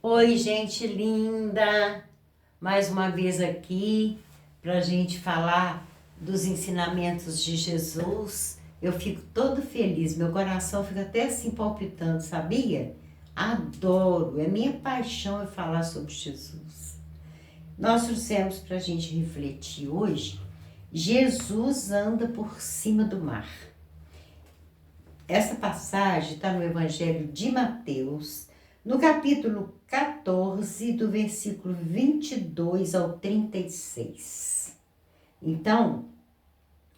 Oi, gente linda! Mais uma vez aqui para a gente falar dos ensinamentos de Jesus. Eu fico todo feliz, meu coração fica até assim palpitando, sabia? Adoro, é minha paixão é falar sobre Jesus. Nós trouxemos para a gente refletir hoje, Jesus anda por cima do mar. Essa passagem está no Evangelho de Mateus, no capítulo 14, do versículo 22 ao 36. Então,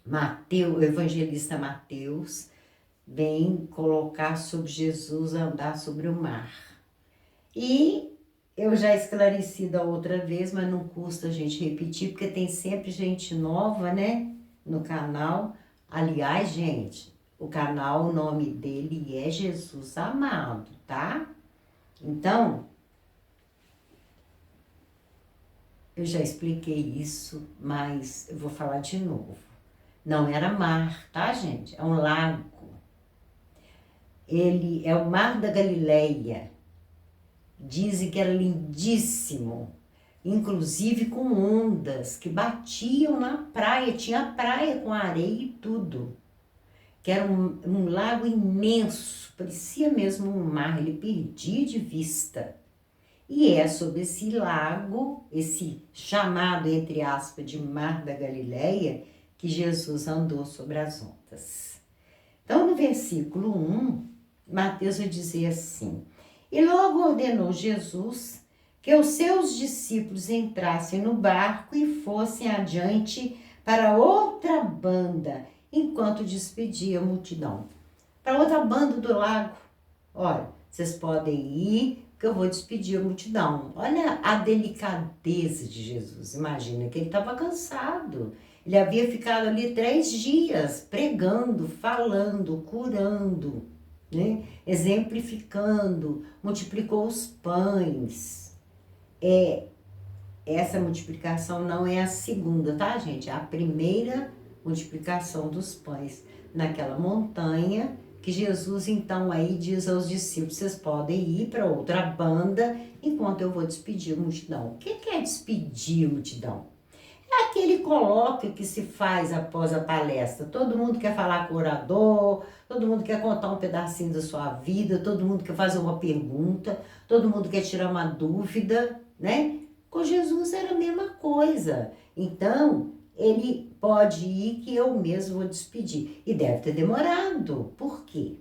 o evangelista Mateus vem colocar sobre Jesus andar sobre o mar. E eu já esclareci da outra vez, mas não custa a gente repetir, porque tem sempre gente nova, né, no canal. Aliás, gente, o canal, o nome dele é Jesus Amado, tá? Então, eu já expliquei isso, mas eu vou falar de novo. Não era mar, tá, gente? É um lago. Ele é o Mar da Galileia. Dizem que era lindíssimo, inclusive com ondas que batiam na praia. Tinha praia com areia e tudo. Que era um lago imenso, parecia mesmo um mar, ele perdia de vista. E é sobre esse lago, esse chamado, entre aspas, de Mar da Galileia, que Jesus andou sobre as ondas. Então, no versículo 1, Mateus vai dizer assim: E logo ordenou Jesus que os seus discípulos entrassem no barco e fossem adiante para outra banda, enquanto despedia a multidão. Para outra banda do lago. Olha, vocês podem ir, que eu vou despedir a multidão. Olha a delicadeza de Jesus. Imagina que ele estava cansado. Ele havia ficado ali 3 dias pregando, falando, curando, né? Exemplificando, multiplicou os pães. Essa multiplicação não é a segunda, tá, gente? É a primeira multiplicação dos pães naquela montanha, que Jesus então aí diz aos discípulos: vocês podem ir para outra banda enquanto eu vou despedir a multidão. O que é despedir a multidão? É aquele colóquio que se faz após a palestra. Todo mundo quer falar com o orador, todo mundo quer contar um pedacinho da sua vida, todo mundo quer fazer uma pergunta, todo mundo quer tirar uma dúvida, né? Com Jesus era a mesma coisa. Então, ele pode ir que eu mesmo vou despedir. E deve ter demorado. Por quê?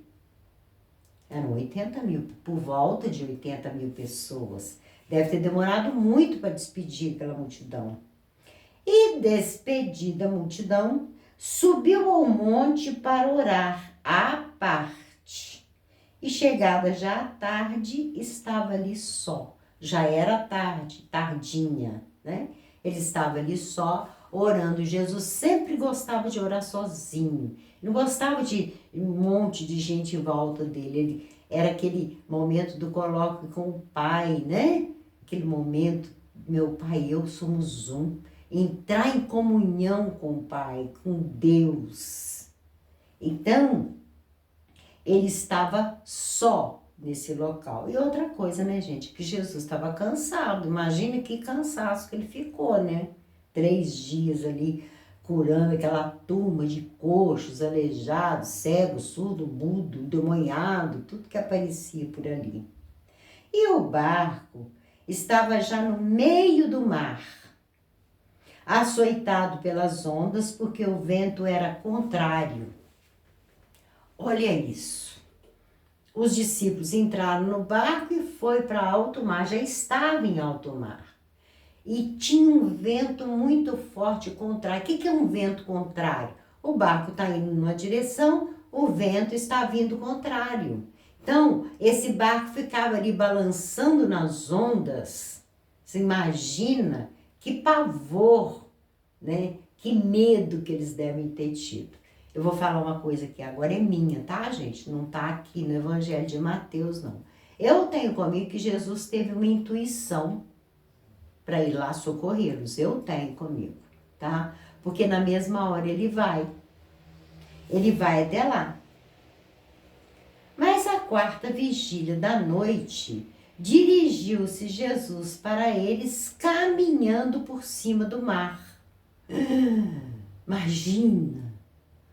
Eram 80 mil, por volta de 80 mil pessoas. Deve ter demorado muito para despedir aquela multidão. E despedida a multidão, subiu ao monte para orar à parte. E chegada já à tarde, estava ali só. Já era tarde, tardinha, né? Ele estava ali só, orando. Jesus sempre gostava de orar sozinho. Não gostava de um monte de gente em volta dele. Ele era aquele momento do colóquio com o Pai, né? Aquele momento, meu Pai e eu somos um. Entrar em comunhão com o Pai, com Deus. Então, ele estava só nesse local. E outra coisa, né, gente, que Jesus estava cansado. Imagina que cansaço que ele ficou, né? 3 dias ali curando aquela turma de coxos, aleijados, cegos, surdo, mudo, endemoniado, tudo que aparecia por ali. E o barco estava já no meio do mar, açoitado pelas ondas, porque o vento era contrário. Olha isso. Os discípulos entraram no barco e foi para alto mar, já estava em alto mar. E tinha um vento muito forte contrário. O que é um vento contrário? O barco está indo numa direção, o vento está vindo contrário. Então, esse barco ficava ali balançando nas ondas. Você imagina que pavor, né? Que medo que eles devem ter tido. Eu vou falar uma coisa que agora é minha, tá, gente? Não tá aqui no Evangelho de Mateus, não. Eu tenho comigo que Jesus teve uma intuição para ir lá socorrê-los. Eu tenho comigo, tá? Porque na mesma hora ele vai. Ele vai até lá. Mas a 4ª vigília da noite, Dirigiu-se Jesus para eles caminhando por cima do mar. Imagina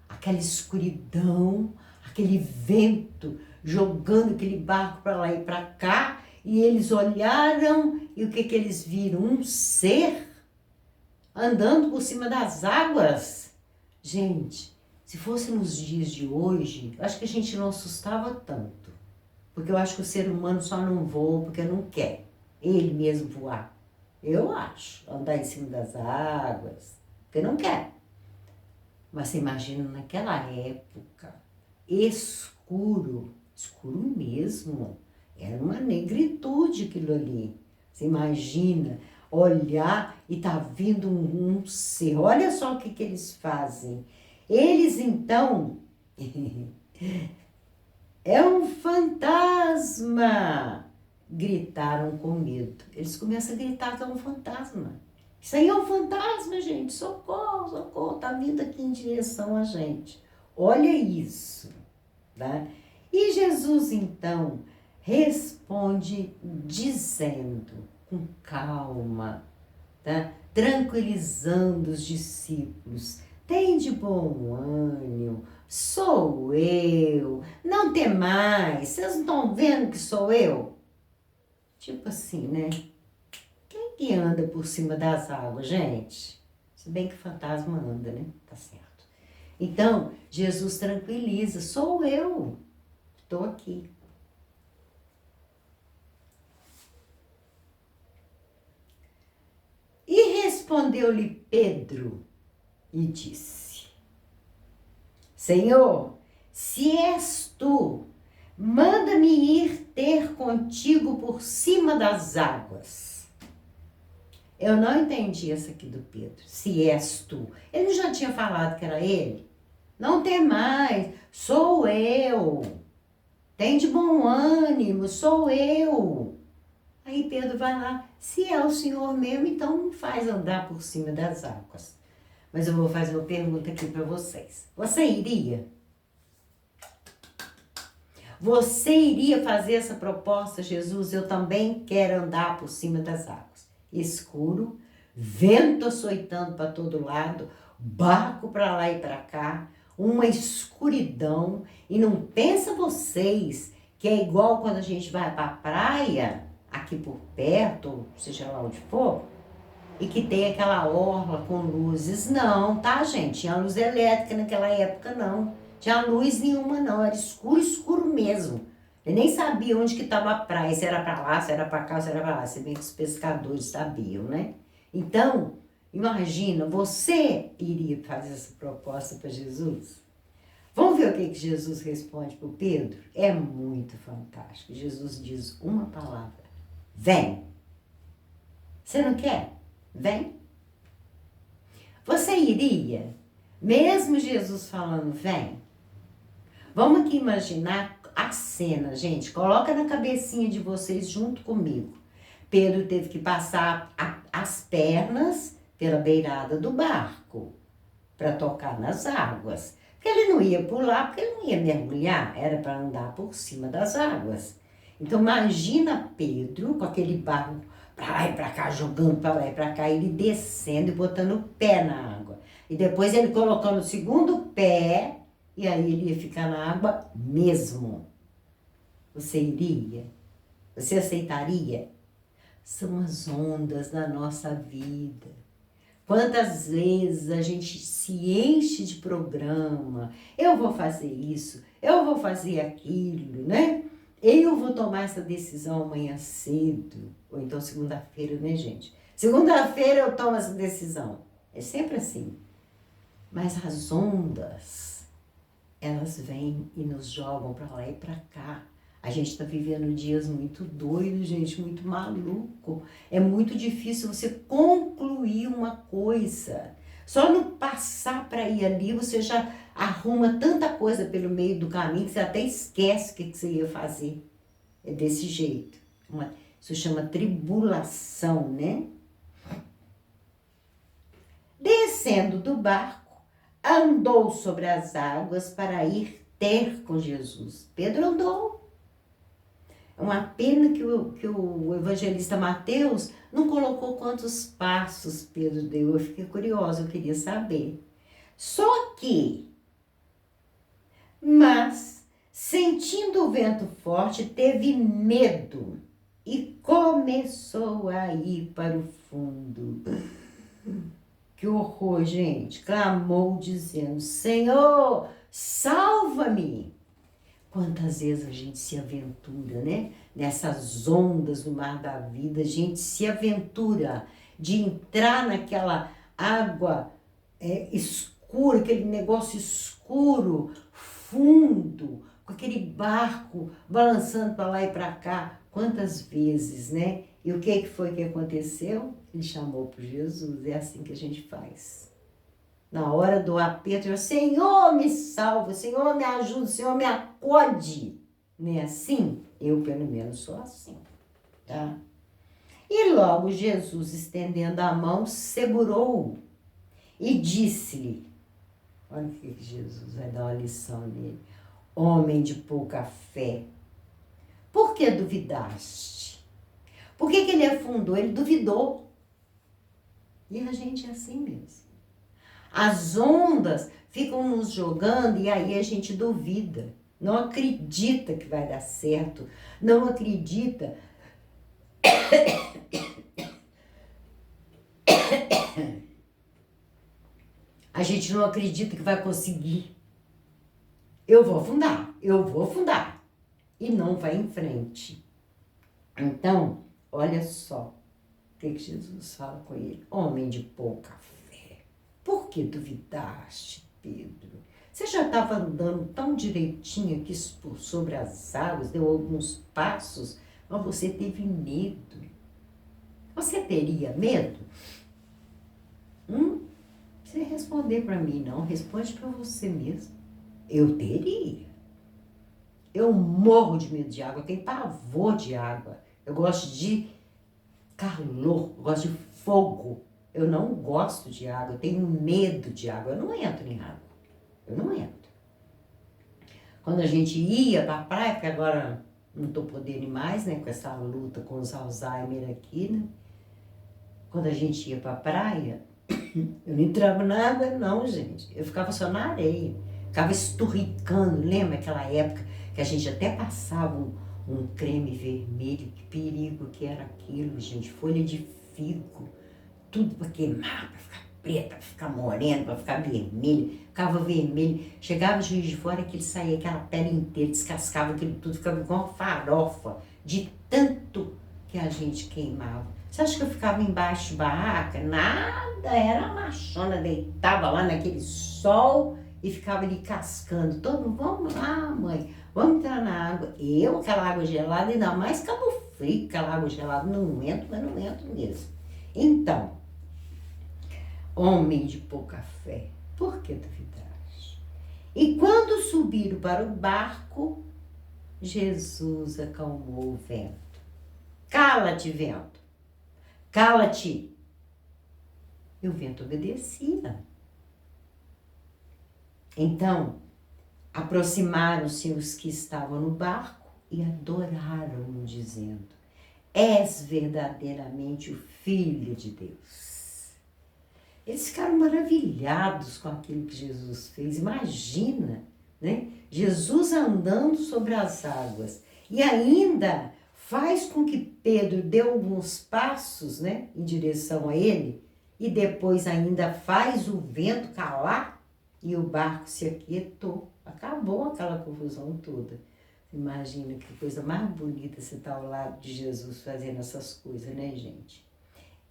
aquela escuridão, aquele vento jogando aquele barco para lá e para cá, e eles olharam e o que eles viram? Um ser andando por cima das águas. Gente, se fosse nos dias de hoje, acho que a gente não assustava tanto. Porque eu acho que o ser humano só não voa porque não quer. Ele mesmo voar. Eu acho. Andar em cima das águas. Porque não quer. Mas você imagina naquela época, escuro. Escuro mesmo. Era uma negritude aquilo ali. Você imagina olhar e tá vindo um ser. Olha só o que eles fazem. Eles então... É um fantasma! Gritaram com medo. Eles começam a gritar que é um fantasma. Isso aí é um fantasma, gente. Socorro, socorro. Tá vindo aqui em direção a gente. Olha isso. Tá? E Jesus, então, responde dizendo, com calma, tá? Tranquilizando os discípulos. Tem de bom ânimo. Sou eu, não temais, vocês não estão vendo que sou eu? Tipo assim, né? Quem que anda por cima das águas, gente? Se bem que fantasma anda, né? Tá certo. Então, Jesus tranquiliza, sou eu, estou aqui. E respondeu-lhe Pedro e disse, Senhor, se és tu, manda-me ir ter contigo por cima das águas. Eu não entendi essa aqui do Pedro. Se és tu. Ele já tinha falado que era ele? Não tem mais. Sou eu. Tem de bom ânimo. Sou eu. Aí Pedro vai lá. Se é o Senhor mesmo, então me faz andar por cima das águas. Mas eu vou fazer uma pergunta aqui para vocês. Você iria? Você iria fazer essa proposta, Jesus? Eu também quero andar por cima das águas. Escuro, vento açoitando para todo lado, barco para lá e para cá, uma escuridão. E não pensa vocês que é igual quando a gente vai para a praia, aqui por perto, ou seja lá onde for, e que tem aquela orla com luzes. Não, tá, gente? Tinha luz elétrica naquela época, não. Tinha luz nenhuma, não. Era escuro, escuro mesmo. Eu nem sabia onde que estava a praia, se era para lá, se era para cá, se era para lá. Se bem que os pescadores sabiam, né? Então, imagina, você iria fazer essa proposta para Jesus? Vamos ver o que Jesus responde para o Pedro? É muito fantástico. Jesus diz uma palavra. Vem. Você não quer? Vem. Você iria? Mesmo Jesus falando, vem. Vamos aqui imaginar a cena, gente. Coloca na cabecinha de vocês junto comigo. Pedro teve que passar as pernas pela beirada do barco para tocar nas águas. Porque ele não ia pular, porque ele não ia mergulhar. Era para andar por cima das águas. Então imagina Pedro com aquele barco para lá e para cá, jogando para lá e para cá, ele descendo e botando o pé na água. E depois ele colocando o segundo pé, e aí ele ia ficar na água mesmo. Você iria? Você aceitaria? São as ondas da nossa vida. Quantas vezes a gente se enche de programa, eu vou fazer isso, eu vou fazer aquilo, né? Eu vou tomar essa decisão amanhã cedo, ou então segunda-feira, né, gente? Segunda-feira eu tomo essa decisão. É sempre assim. Mas as ondas, elas vêm e nos jogam para lá e para cá. A gente está vivendo dias muito doidos, gente, muito maluco. É muito difícil você concluir uma coisa. Só no passar para ir ali, você já arruma tanta coisa pelo meio do caminho que você até esquece o que você ia fazer. É desse jeito. Isso chama tribulação, né? Descendo do barco, andou sobre as águas para ir ter com Jesus. Pedro andou. É uma pena que o evangelista Mateus não colocou quantos passos Pedro deu. Eu fiquei curiosa, eu queria saber. Só que, mas, sentindo o vento forte, teve medo e começou a ir para o fundo. Que horror, gente! Clamou dizendo: Senhor, salva-me! Quantas vezes a gente se aventura, né? Nessas ondas do mar da vida, a gente se aventura de entrar naquela água escura, aquele negócio escuro, fundo, com aquele barco balançando para lá e para cá. Quantas vezes, né? E o que foi que aconteceu? Ele chamou por Jesus. É assim que a gente faz. Na hora do aperto, eu, Senhor, me salva, Senhor, me ajuda, Senhor, me acode. Não é assim? Eu, pelo menos, sou assim, tá? E logo Jesus, estendendo a mão, segurou-o e disse-lhe, olha o que Jesus vai dar uma lição nele, homem de pouca fé, por que duvidaste? Por que ele afundou? Ele duvidou. E a gente é assim mesmo. As ondas ficam nos jogando e aí a gente duvida. Não acredita que vai dar certo. Não acredita. A gente não acredita que vai conseguir. Eu vou afundar. E não vai em frente. Então, olha só o que Jesus fala com ele. Homem de pouca fé, por que duvidaste, Pedro? Você já estava andando tão direitinho aqui sobre as águas, deu alguns passos, mas você teve medo. Você teria medo? Você responder para mim, não. Responde para você mesmo. Eu teria. Eu morro de medo de água, eu tenho pavor de água. Eu gosto de calor, eu gosto de fogo. Eu não gosto de água, eu tenho medo de água. Eu não entro em água. Eu não entro. Quando a gente ia para a praia, porque agora não estou podendo ir mais, né? Com essa luta com os Alzheimer aqui, né? Quando a gente ia para a praia, eu não entrava na água, não, gente. Eu ficava só na areia. Ficava esturricando. Lembra aquela época que a gente até passava um creme vermelho? Que perigo que era aquilo, gente. Folha de figo. Tudo para queimar, para ficar preta, para ficar morena, para ficar vermelho. Ficava vermelho. Chegava o Juiz de Fora que ele saía aquela pele inteira, descascava aquilo tudo, ficava igual uma farofa. De tanto que a gente queimava. Você acha que eu ficava embaixo de barraca? Nada, era a machona, deitava lá naquele sol e ficava ali cascando. Todo mundo, vamos lá, mãe, vamos entrar na água. Eu, aquela água gelada, ainda mais Cabo Frio, aquela água gelada, não entro, mas não entro mesmo. Então, homem de pouca fé, por que duvidaste? E quando subiram para o barco, Jesus acalmou o vento. Cala-te, vento. Cala-te. E o vento obedecia. Então, aproximaram-se os que estavam no barco e adoraram-no, dizendo: És verdadeiramente o Filho de Deus. Eles ficaram maravilhados com aquilo que Jesus fez. Imagina, né? Jesus andando sobre as águas e ainda faz com que Pedro dê alguns passos, né, em direção a ele, e depois ainda faz o vento calar e o barco se aquietou. Acabou aquela confusão toda. Imagina que coisa mais bonita você estar ao lado de Jesus fazendo essas coisas, né, gente?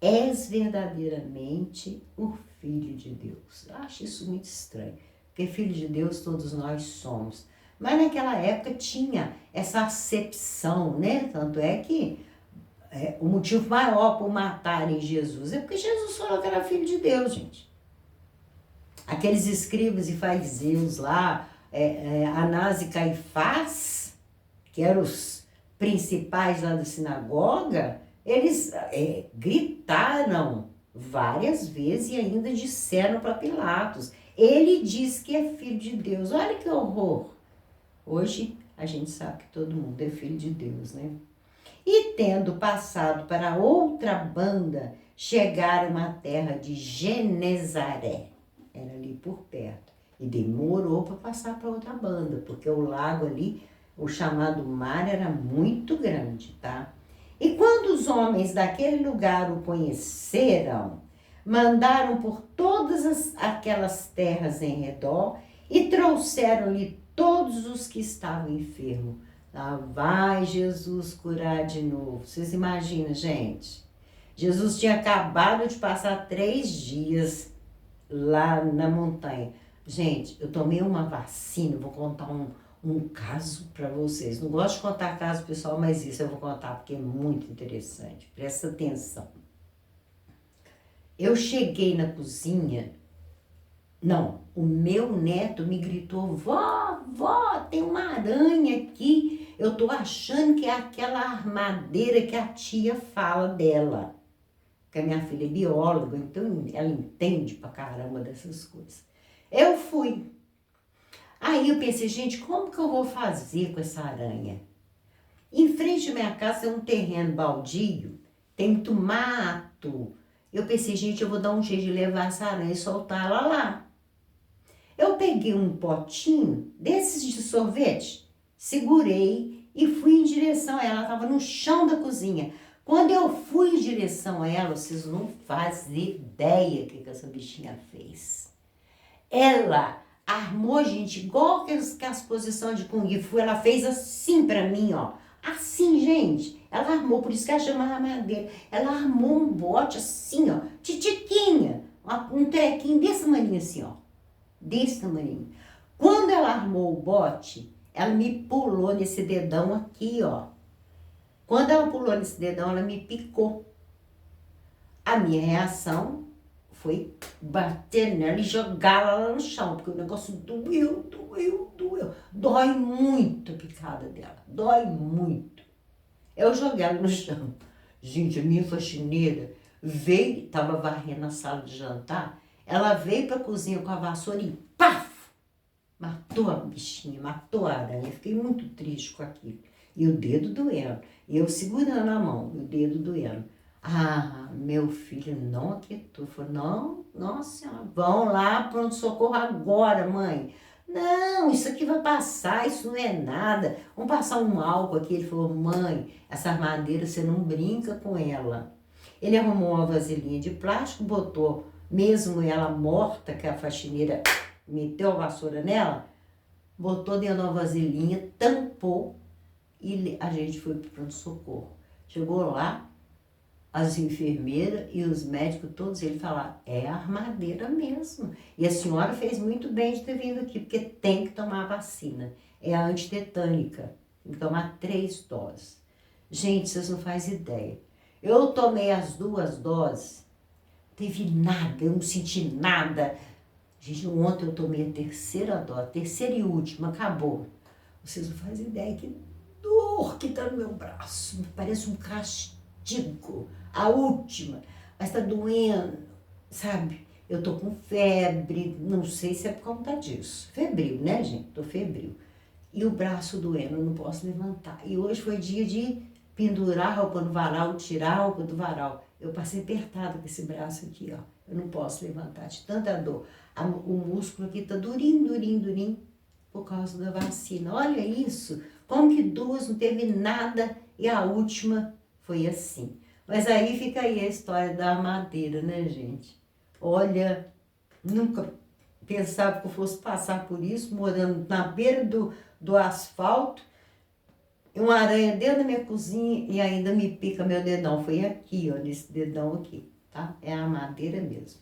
És verdadeiramente o Filho de Deus. Eu acho isso muito estranho, porque Filho de Deus todos nós somos. Mas naquela época tinha essa acepção, né? Tanto é que o motivo maior por matarem Jesus é porque Jesus falou que era filho de Deus, gente. Aqueles escribas e fariseus lá, Anás e Caifás, que eram os principais lá da sinagoga, eles gritaram várias vezes e ainda disseram para Pilatos: ele diz que é filho de Deus. Olha que horror! Hoje a gente sabe que todo mundo é filho de Deus, né? E tendo passado para outra banda, chegaram à terra de Genezaré, era ali por perto. E demorou para passar para outra banda, porque o lago ali, o chamado mar, era muito grande, tá? E quando os homens daquele lugar o conheceram, mandaram por todas aquelas terras em redor e trouxeram-lhe todos os que estavam enfermos. Lá vai Jesus curar de novo. Vocês imaginam, gente? Jesus tinha acabado de passar 3 dias lá na montanha. Gente, eu tomei uma vacina, vou contar um caso para vocês. Não gosto de contar caso pessoal, mas isso eu vou contar porque é muito interessante. Presta atenção. Eu cheguei na cozinha, não, o meu neto me gritou, vó, tem uma aranha aqui. Eu tô achando que é aquela armadeira que a tia fala dela. Porque a minha filha é bióloga, então ela entende pra caramba dessas coisas. Eu fui. Aí eu pensei, gente, como que eu vou fazer com essa aranha? Em frente à minha casa tem um terreno baldio, tem muito mato. Eu pensei, gente, eu vou dar um jeito de levar essa aranha e soltar ela lá. Eu peguei um potinho desses de sorvete, segurei e fui em direção a ela. Ela estava no chão da cozinha. Quando eu fui em direção a ela, vocês não fazem ideia o que essa bichinha fez. Ela armou, gente, igual que as posições de Kung Fu, ela fez assim pra mim, ó. Assim, gente. Ela armou, por isso que ela chama armadeira. Ela armou um bote assim, ó, titiquinha. Um trequinho desse tamanho assim, ó. Desse tamanho. Quando ela armou o bote, ela me pulou nesse dedão aqui, ó. Quando ela pulou nesse dedão, ela me picou. A minha reação foi bater nela e jogá-la lá no chão, porque o negócio doeu. Dói muito a picada dela, dói muito. Eu joguei ela no chão. Gente, a minha faxineira veio, estava varrendo a sala de jantar, ela veio para a cozinha com a vassoura e paf! Matou a bichinha, matou a aranha. Fiquei muito triste com aquilo. E o dedo doendo. E eu segurando a mão, o dedo doendo. Ah, meu filho não aquietou. Falou, não, nossa senhora, vão lá pronto-socorro agora, mãe. Não, isso aqui vai passar, isso não é nada. Vamos passar um álcool aqui. Ele falou, mãe, essa armadeira você não brinca com ela. Ele arrumou uma vasilhinha de plástico, botou, mesmo ela morta, que a faxineira meteu a vassoura nela, botou dentro de uma vasilhinha, tampou e a gente foi para o pronto-socorro. Chegou lá, as enfermeiras e os médicos, todos eles falaram, é armadeira mesmo. E a senhora fez muito bem de ter vindo aqui, porque tem que tomar a vacina. É a antitetânica, tem que tomar 3 doses. Gente, vocês não fazem ideia. Eu tomei as 2 doses, teve nada, eu não senti nada. Gente, ontem eu tomei a 3ª dose, 3ª e última, acabou. Vocês não fazem ideia que dor que tá no meu braço, parece um castigo. A última, mas tá doendo, sabe? Eu tô com febre, não sei se é por conta disso. Febril, né, gente? Tô febril. E o braço doendo, eu não posso levantar. E hoje foi dia de pendurar a roupa no varal, tirar a roupa do varal. Eu passei apertada com esse braço aqui, ó. Eu não posso levantar de tanta dor. O músculo aqui tá durinho, por causa da vacina. Olha isso, como que 2 não teve nada e a última foi assim. Mas aí fica aí a história da armadeira, né, gente? Olha, nunca pensava que eu fosse passar por isso, morando na beira do asfalto, uma aranha dentro da minha cozinha e ainda me pica meu dedão. Foi aqui, ó, nesse dedão aqui, tá? É a armadeira mesmo.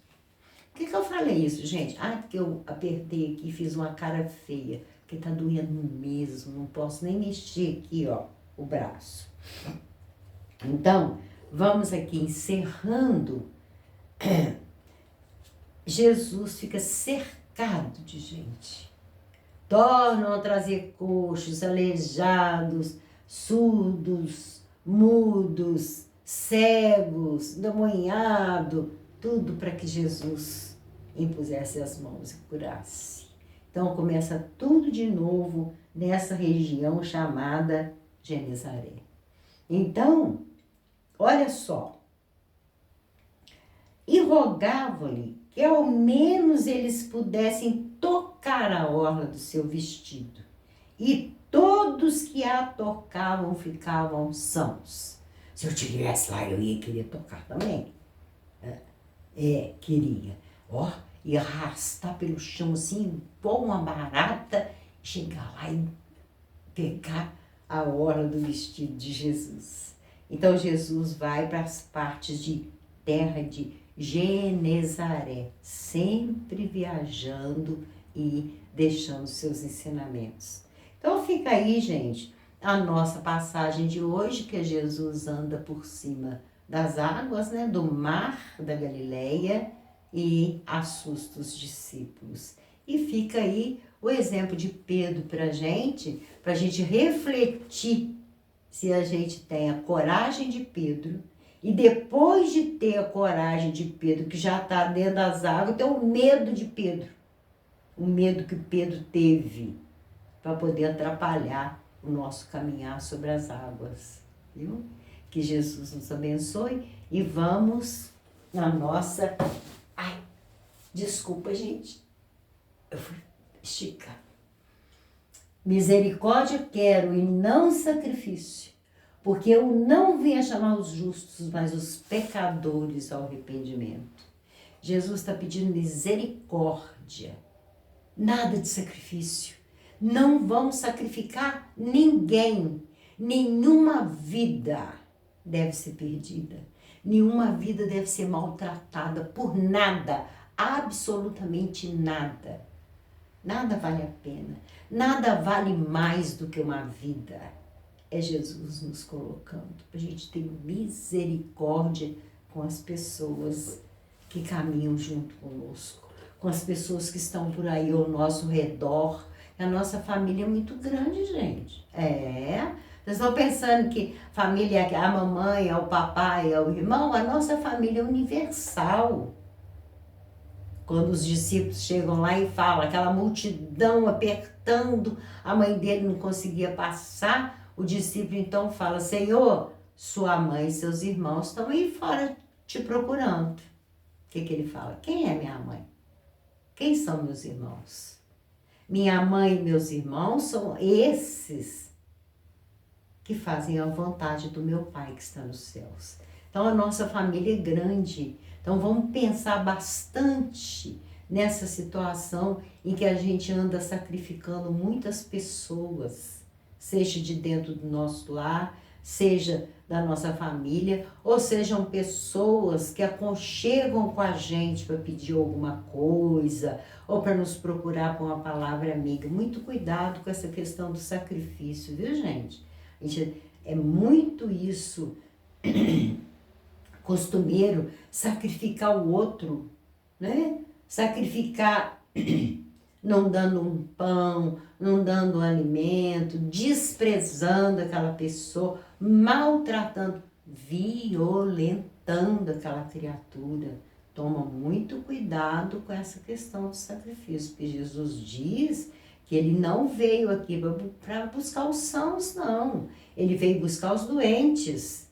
Por que eu falei isso, gente? Ah, porque eu apertei aqui e fiz uma cara feia, porque tá doendo mesmo, não posso nem mexer aqui, ó, o braço. Então, vamos aqui encerrando. Jesus fica cercado de gente. Tornam a trazer coxos, aleijados, surdos, mudos, cegos, endemoniados, tudo para que Jesus impusesse as mãos e curasse. Então começa tudo de novo nessa região chamada Genezaré. Então, olha só, e rogavam-lhe que ao menos eles pudessem tocar a orla do seu vestido. E todos que a tocavam ficavam sãos. Se eu tivesse lá, eu ia querer tocar também. Queria. Ó, ia arrastar pelo chão assim, pôr uma barata, chegar lá e pegar a orla do vestido de Jesus. Então Jesus vai para as partes de terra de Genezaré, sempre viajando e deixando seus ensinamentos. Então fica aí, gente, a nossa passagem de hoje, que Jesus anda por cima das águas, né, do mar da Galileia e assusta os discípulos. E fica aí o exemplo de Pedro para a gente refletir se a gente tem a coragem de Pedro. E depois de ter a coragem de Pedro, que já está dentro das águas, tem o medo de Pedro. O medo que Pedro teve para poder atrapalhar o nosso caminhar sobre as águas. Viu? Que Jesus nos abençoe e vamos na nossa... Ai, desculpa, gente. Eu fui esticar. Misericórdia quero e não sacrifício, porque eu não vim a chamar os justos, mas os pecadores ao arrependimento. Jesus está pedindo misericórdia, nada de sacrifício. Não vamos sacrificar ninguém, nenhuma vida deve ser perdida, nenhuma vida deve ser maltratada por nada, absolutamente nada. Nada vale a pena, nada vale mais do que uma vida. É Jesus nos colocando para a gente ter misericórdia com as pessoas que caminham junto conosco, com as pessoas que estão por aí ao nosso redor. A nossa família é muito grande, gente. Vocês estão pensando que família é a mamãe, é o papai, é o irmão? A nossa família é universal. Quando os discípulos chegam lá e falam, aquela multidão apertando, a mãe dele não conseguia passar, o discípulo então fala, Senhor, sua mãe e seus irmãos estão aí fora te procurando. O que ele fala? Quem é minha mãe? Quem são meus irmãos? Minha mãe e meus irmãos são esses que fazem a vontade do meu Pai que está nos céus. Então a nossa família é grande. Então vamos pensar bastante nessa situação em que a gente anda sacrificando muitas pessoas, seja de dentro do nosso lar, seja da nossa família, ou sejam pessoas que aconchegam com a gente para pedir alguma coisa, ou para nos procurar por uma palavra amiga. Muito cuidado com essa questão do sacrifício, viu, gente? É muito isso costumeiro, sacrificar o outro, né? Sacrificar não dando um pão, não dando um alimento, desprezando aquela pessoa, maltratando, violentando aquela criatura. Toma muito cuidado com essa questão do sacrifício, porque Jesus diz que ele não veio aqui para buscar os sãos, não. Ele veio buscar os doentes,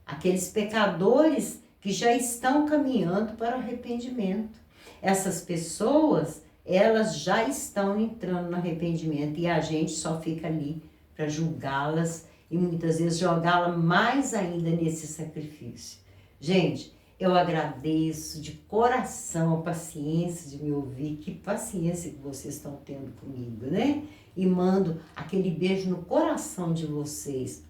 aqueles pecadores que já estão caminhando para o arrependimento. Essas pessoas, elas já estão entrando no arrependimento e a gente só fica ali para julgá-las e muitas vezes jogá-la mais ainda nesse sacrifício. Gente, eu agradeço de coração a paciência de me ouvir, que paciência que vocês estão tendo comigo, né? E mando aquele beijo no coração de vocês.